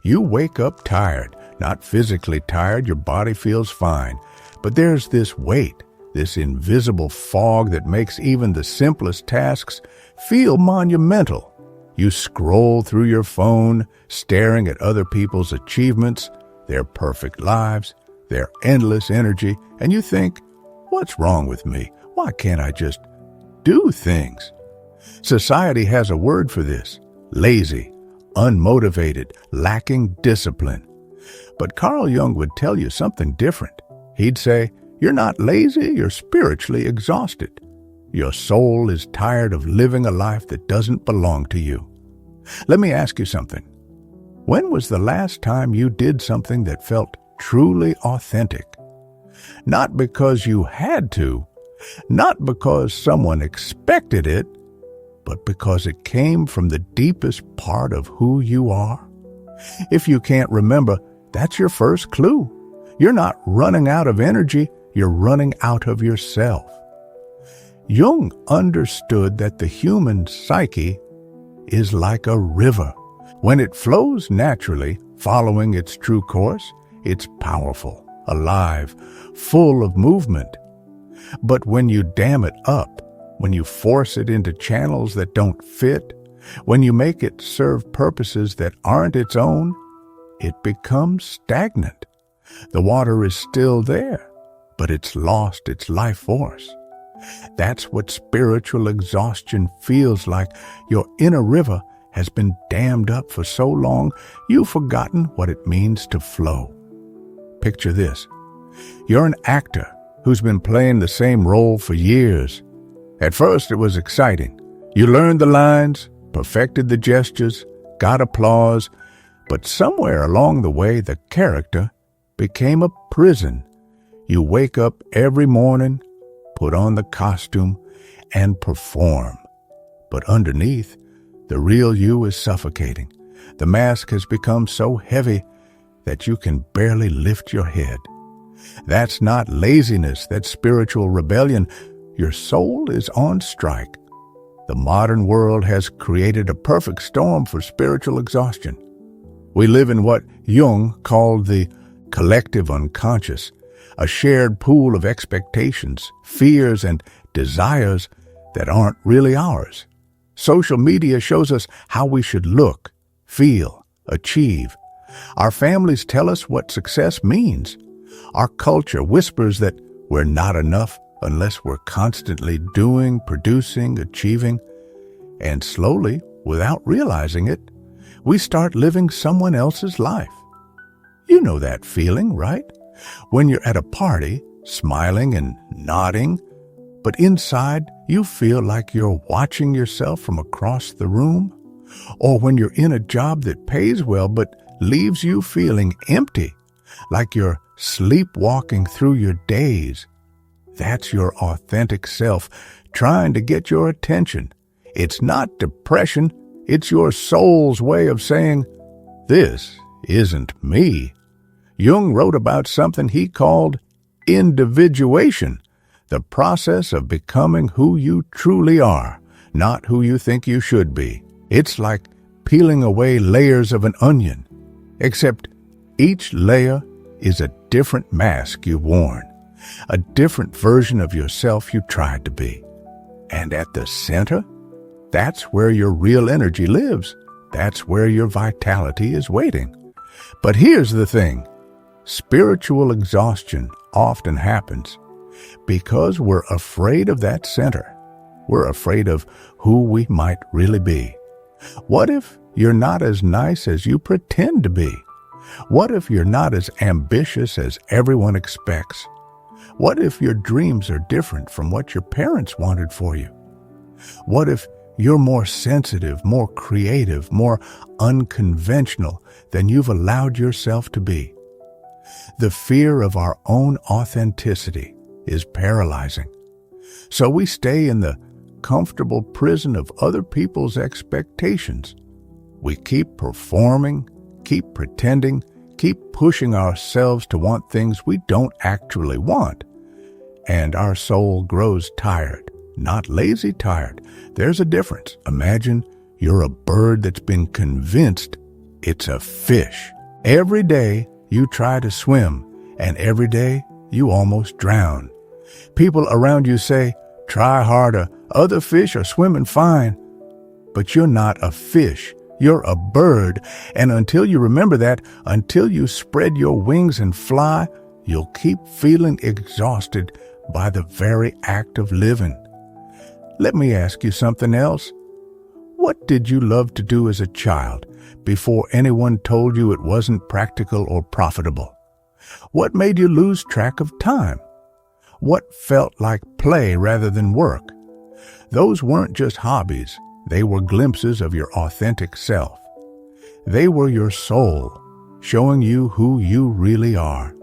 You wake up tired, not physically tired, your body feels fine. But there's this weight, this invisible fog that makes even the simplest tasks feel monumental. You scroll through your phone, staring at other people's achievements, their perfect lives, their endless energy, and you think, what's wrong with me? Why can't I just do things? Society has a word for this: lazy, unmotivated, lacking discipline. But Carl Jung would tell you something different. He'd say, you're not lazy, you're spiritually exhausted. Your soul is tired of living a life that doesn't belong to you. Let me ask you something. When was the last time you did something that felt truly authentic? Not because you had to, not because someone expected it, but because it came from the deepest part of who you are. If you can't remember, that's your first clue. You're not running out of energy, you're running out of yourself. Jung understood that the human psyche is like a river. When it flows naturally, following its true course, it's powerful, alive, full of movement. But when you dam it up, when you force it into channels that don't fit, when you make it serve purposes that aren't its own, it becomes stagnant. The water is still there, but it's lost its life force. That's what spiritual exhaustion feels like. Your inner river has been dammed up for so long, you've forgotten what it means to flow. Picture this. You're an actor who's been playing the same role for years. At first, it was exciting. You learned the lines, perfected the gestures, got applause, but somewhere along the way, the character became a prison. You wake up every morning, put on the costume, and perform. But underneath, the real you is suffocating. The mask has become so heavy that you can barely lift your head. That's not laziness, that's spiritual rebellion. Your soul is on strike. The modern world has created a perfect storm for spiritual exhaustion. We live in what Jung called the collective unconscious, a shared pool of expectations, fears, and desires that aren't really ours. Social media shows us how we should look, feel, achieve. Our families tell us what success means. Our culture whispers that we're not enough unless we're constantly doing, producing, achieving. And slowly, without realizing it, we start living someone else's life. You know that feeling, right? When you're at a party, smiling and nodding, but inside you feel like you're watching yourself from across the room. Or when you're in a job that pays well but leaves you feeling empty, like you're sleepwalking through your days. That's your authentic self trying to get your attention. It's not depression, it's your soul's way of saying, this isn't me. Jung wrote about something he called individuation, the process of becoming who you truly are, not who you think you should be. It's like peeling away layers of an onion, except each layer is a different mask you've worn, a different version of yourself you tried to be. And at the center, that's where your real energy lives. That's where your vitality is waiting. But here's the thing. Spiritual exhaustion often happens because we're afraid of that center. We're afraid of who we might really be. What if you're not as nice as you pretend to be? What if you're not as ambitious as everyone expects? What if your dreams are different from what your parents wanted for you? What if you're more sensitive, more creative, more unconventional than you've allowed yourself to be? The fear of our own authenticity is paralyzing. So we stay in the comfortable prison of other people's expectations. We keep performing, keep pretending, keep pushing ourselves to want things we don't actually want. And our soul grows tired, not lazy tired. There's a difference. Imagine you're a bird that's been convinced it's a fish. Every day you try to swim, and every day you almost drown. People around you say, "Try harder, other fish are swimming fine." But you're not a fish, you're a bird, and until you remember that, until you spread your wings and fly, you'll keep feeling exhausted by the very act of living. Let me ask you something else. What did you love to do as a child before anyone told you it wasn't practical or profitable? What made you lose track of time? What felt like play rather than work? Those weren't just hobbies. They were glimpses of your authentic self. They were your soul, showing you who you really are.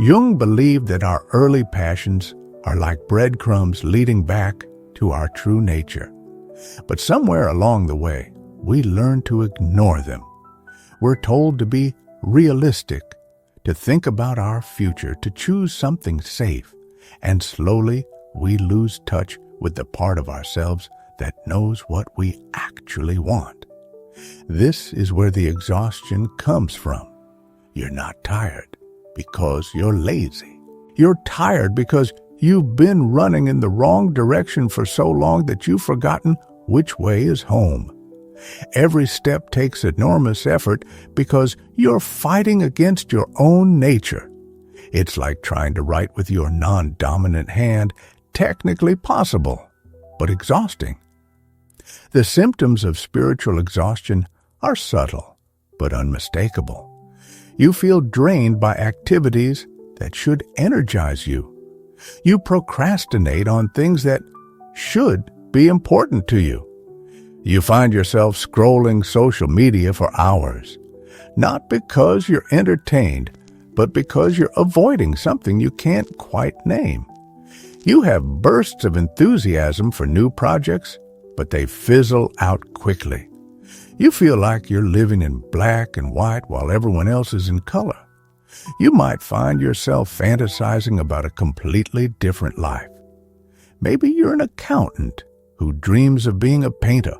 Jung believed that our early passions are like breadcrumbs leading back to our true nature. But somewhere along the way, we learn to ignore them. We're told to be realistic, to think about our future, to choose something safe, and slowly we lose touch with the part of ourselves that knows what we actually want. This is where the exhaustion comes from. You're not tired because you're lazy. You're tired because you've been running in the wrong direction for so long that you've forgotten which way is home. Every step takes enormous effort because you're fighting against your own nature. It's like trying to write with your non-dominant hand, technically possible, but exhausting. The symptoms of spiritual exhaustion are subtle, but unmistakable. You feel drained by activities that should energize you. You procrastinate on things that should be important to you. You find yourself scrolling social media for hours, not because you're entertained, but because you're avoiding something you can't quite name. You have bursts of enthusiasm for new projects, but they fizzle out quickly. You feel like you're living in black and white while everyone else is in color. You might find yourself fantasizing about a completely different life. Maybe you're an accountant who dreams of being a painter.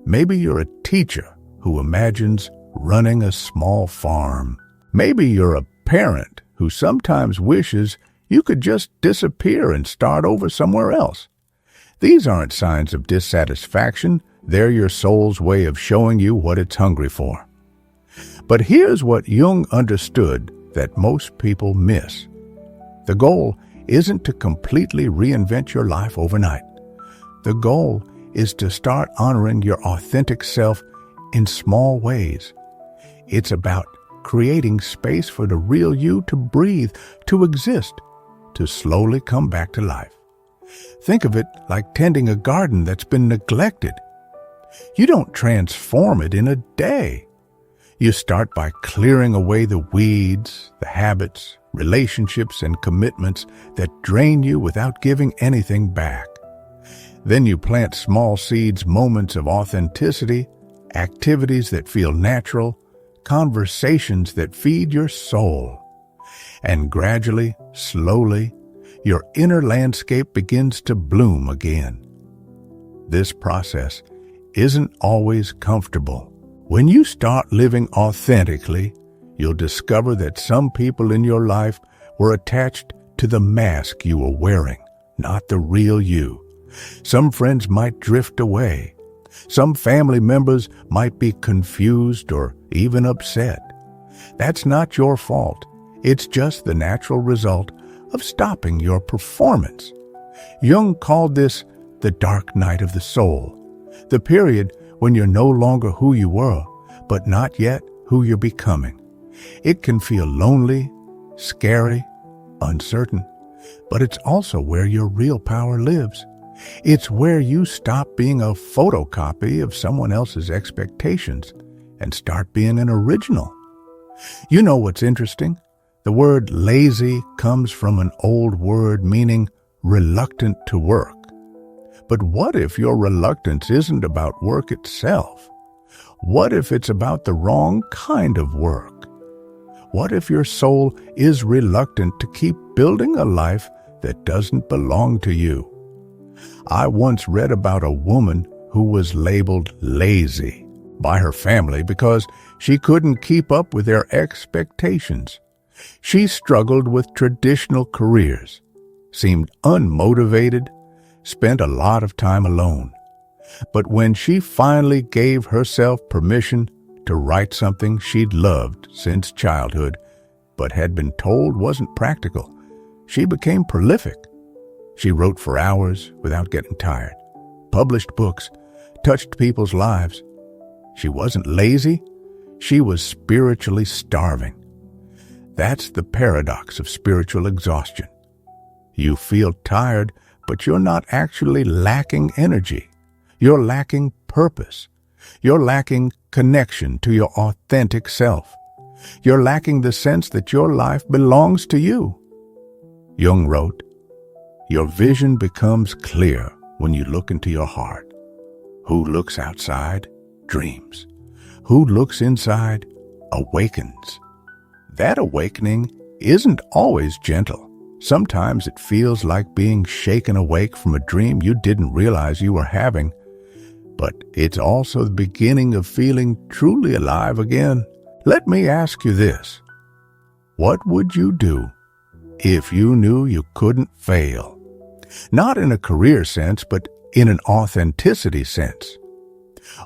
Maybe you're a teacher who imagines running a small farm. Maybe you're a parent who sometimes wishes you could just disappear and start over somewhere else. These aren't signs of dissatisfaction. They're your soul's way of showing you what it's hungry for. But here's what Jung understood that most people miss. The goal isn't to completely reinvent your life overnight. The goal is to start honoring your authentic self in small ways. It's about creating space for the real you to breathe, to exist, to slowly come back to life. Think of it like tending a garden that's been neglected. You don't transform it in a day. You start by clearing away the weeds, the habits, relationships, and commitments that drain you without giving anything back. Then you plant small seeds, moments of authenticity, activities that feel natural, conversations that feed your soul. And gradually, slowly, your inner landscape begins to bloom again. This process isn't always comfortable. When you start living authentically, you'll discover that some people in your life were attached to the mask you were wearing, not the real you. Some friends might drift away. Some family members might be confused or even upset. That's not your fault. It's just the natural result of stopping your performance. Jung called this the dark night of the soul, the period when you're no longer who you were, but not yet who you're becoming. It can feel lonely, scary, uncertain, but it's also where your real power lives. It's where you stop being a photocopy of someone else's expectations and start being an original. You know what's interesting? The word lazy comes from an old word meaning reluctant to work. But what if your reluctance isn't about work itself? What if it's about the wrong kind of work? What if your soul is reluctant to keep building a life that doesn't belong to you? I once read about a woman who was labeled lazy. by her family because she couldn't keep up with their expectations. She struggled with traditional careers, seemed unmotivated, spent a lot of time alone. But when she finally gave herself permission to write something she'd loved since childhood, but had been told wasn't practical, she became prolific. She wrote for hours without getting tired, published books, touched people's lives. She wasn't lazy, she was spiritually starving. That's the paradox of spiritual exhaustion. You feel tired, but you're not actually lacking energy. You're lacking purpose. You're lacking connection to your authentic self. You're lacking the sense that your life belongs to you. Jung wrote, "Your vision becomes clear when you look into your heart. Who looks outside dreams. Who looks inside awakens." That awakening isn't always gentle. Sometimes it feels like being shaken awake from a dream you didn't realize you were having. But it's also the beginning of feeling truly alive again. Let me ask you this. What would you do if you knew you couldn't fail? Not in a career sense, but in an authenticity sense.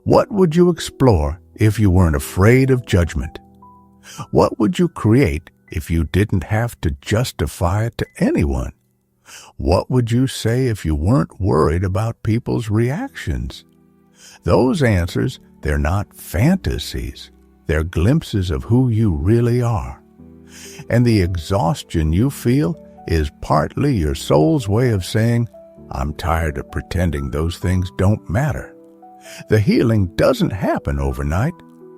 What would you explore if you weren't afraid of judgment? What would you create if you didn't have to justify it to anyone? What would you say if you weren't worried about people's reactions? Those answers, they're not fantasies. They're glimpses of who you really are. And the exhaustion you feel is partly your soul's way of saying, "I'm tired of pretending those things don't matter." The healing doesn't happen overnight.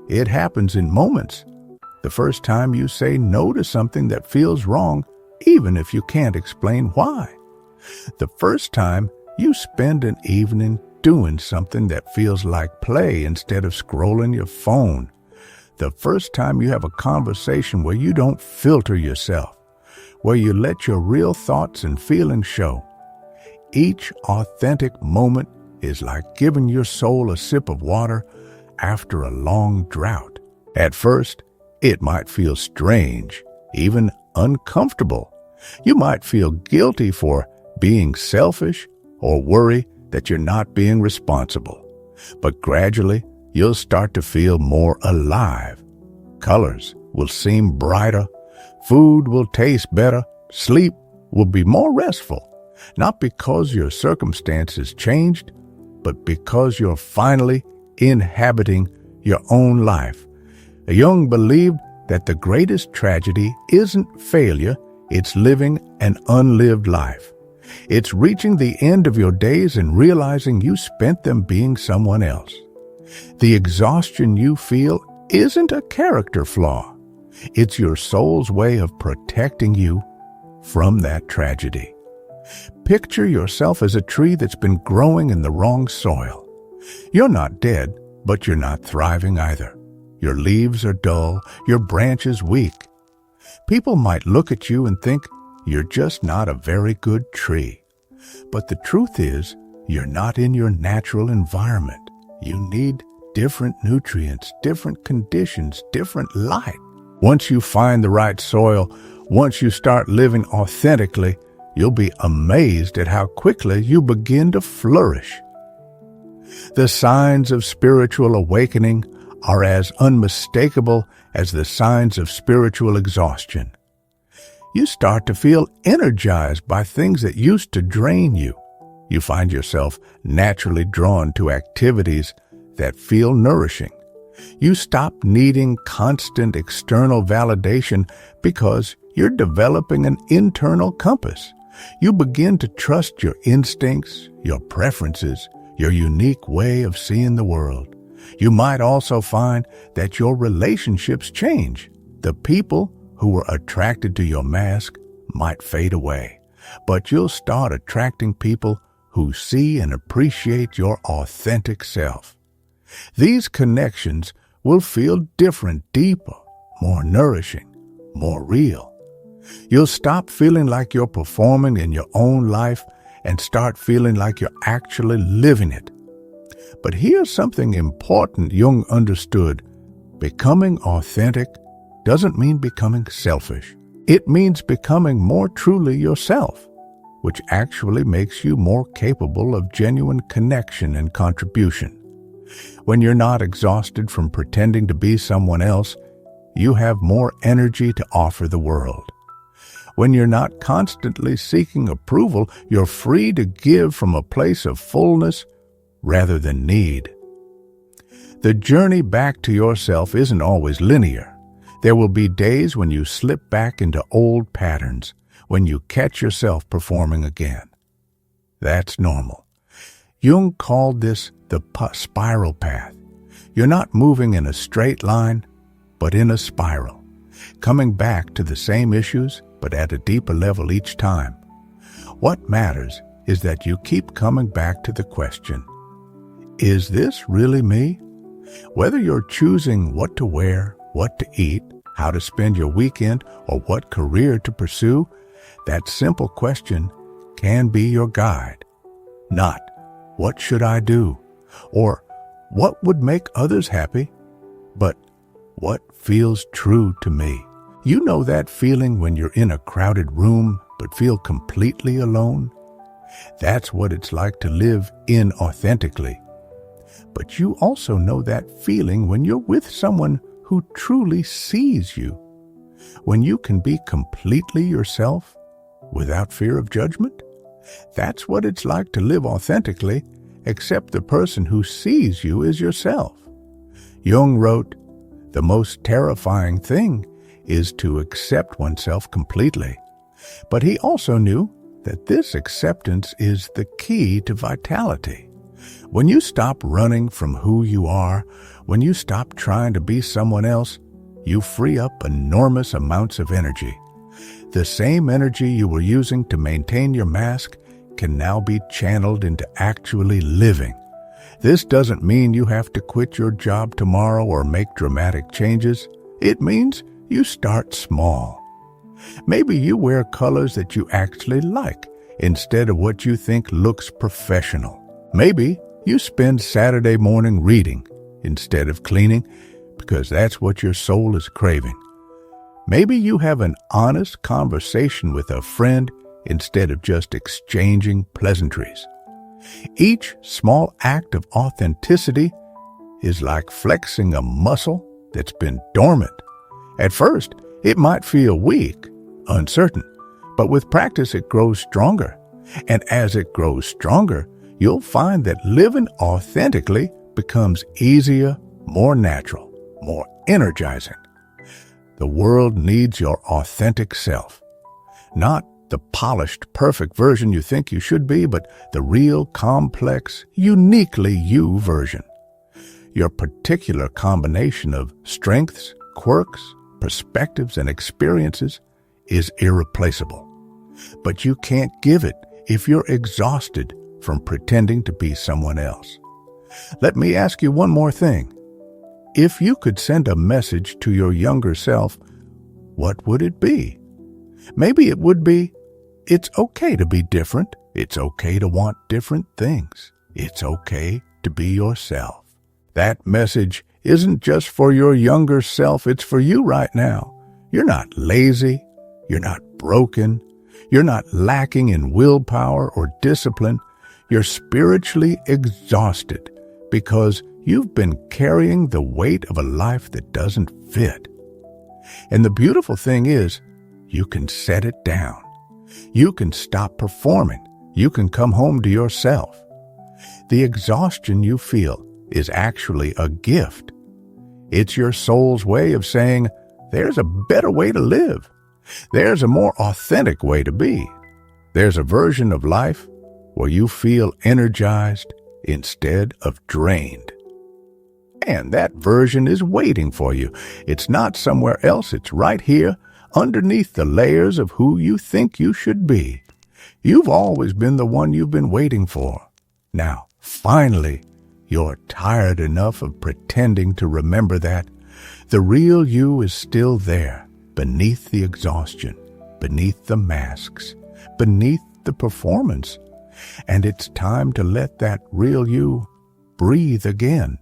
It happens in moments. The first time you say no to something that feels wrong, even if you can't explain why. The first time you spend an evening doing something that feels like play instead of scrolling your phone. The first time you have a conversation where you don't filter yourself, where you let your real thoughts and feelings show. Each authentic moment is like giving your soul a sip of water after a long drought. At first, it might feel strange, even uncomfortable. You might feel guilty for being selfish or worry that you're not being responsible. But gradually, you'll start to feel more alive. Colors will seem brighter. Food will taste better. Sleep will be more restful. Not because your circumstances changed, but because you're finally inhabiting your own life. Jung believed that the greatest tragedy isn't failure, it's living an unlived life. It's reaching the end of your days and realizing you spent them being someone else. The exhaustion you feel isn't a character flaw. It's your soul's way of protecting you from that tragedy. Picture yourself as a tree that's been growing in the wrong soil. You're not dead, but you're not thriving either. Your leaves are dull, your branches weak. People might look at you and think you're just not a very good tree. But the truth is, you're not in your natural environment. You need different nutrients, different conditions, different light. Once you find the right soil, once you start living authentically, you'll be amazed at how quickly you begin to flourish. The signs of spiritual awakening are as unmistakable as the signs of spiritual exhaustion. You start to feel energized by things that used to drain you. You find yourself naturally drawn to activities that feel nourishing. You stop needing constant external validation because you're developing an internal compass. You begin to trust your instincts, your preferences, your unique way of seeing the world. You might also find that your relationships change. The people who were attracted to your mask might fade away, but you'll start attracting people who see and appreciate your authentic self. These connections will feel different, deeper, more nourishing, more real. You'll stop feeling like you're performing in your own life and start feeling like you're actually living it. But here's something important Jung understood. Becoming authentic doesn't mean becoming selfish. It means becoming more truly yourself, which actually makes you more capable of genuine connection and contribution. When you're not exhausted from pretending to be someone else, you have more energy to offer the world. When you're not constantly seeking approval, you're free to give from a place of fullness rather than need. The journey back to yourself isn't always linear. There will be days when you slip back into old patterns, when you catch yourself performing again. That's normal. Jung called this the spiral path. You're not moving in a straight line, but in a spiral, coming back to the same issues, but at a deeper level each time. What matters is that you keep coming back to the question, is this really me? Whether you're choosing what to wear, what to eat, how to spend your weekend, or what career to pursue, that simple question can be your guide. Not, what should I do? Or, what would make others happy? But, what feels true to me? You know that feeling when you're in a crowded room but feel completely alone? That's what it's like to live inauthentically. But you also know that feeling when you're with someone who truly sees you, when you can be completely yourself without fear of judgment. That's what it's like to live authentically, except the person who sees you is yourself. Jung wrote, "The most terrifying thing is to accept oneself completely." But he also knew that this acceptance is the key to vitality. When you stop running from who you are, when you stop trying to be someone else, you free up enormous amounts of energy. The same energy you were using to maintain your mask can now be channeled into actually living. This doesn't mean you have to quit your job tomorrow or make dramatic changes. It means you start small. Maybe you wear colors that you actually like instead of what you think looks professional. Maybe you spend Saturday morning reading instead of cleaning because that's what your soul is craving. Maybe you have an honest conversation with a friend instead of just exchanging pleasantries. Each small act of authenticity is like flexing a muscle that's been dormant. At first, it might feel weak, uncertain, but with practice it grows stronger. And as it grows stronger, you'll find that living authentically becomes easier, more natural, more energizing. The world needs your authentic self, not the polished, perfect version you think you should be, but the real, complex, uniquely you version. Your particular combination of strengths, quirks, perspectives, and experiences is irreplaceable. But you can't give it if you're exhausted from pretending to be someone else. Let me ask you one more thing. If you could send a message to your younger self, what would it be? Maybe it would be, it's okay to be different. It's okay to want different things. It's okay to be yourself. That message isn't just for your younger self, it's for you right now. You're not lazy. You're not broken. You're not lacking in willpower or discipline. You're spiritually exhausted because you've been carrying the weight of a life that doesn't fit. And the beautiful thing is, you can set it down. You can stop performing. You can come home to yourself. The exhaustion you feel is actually a gift. It's your soul's way of saying, there's a better way to live. There's a more authentic way to be. There's a version of life where you feel energized instead of drained. And that version is waiting for you. It's not somewhere else. It's right here, underneath the layers of who you think you should be. You've always been the one you've been waiting for. Now, finally, you're tired enough of pretending to remember that. The real you is still there, beneath the exhaustion, beneath the masks, beneath the performance. And it's time to let that real you breathe again.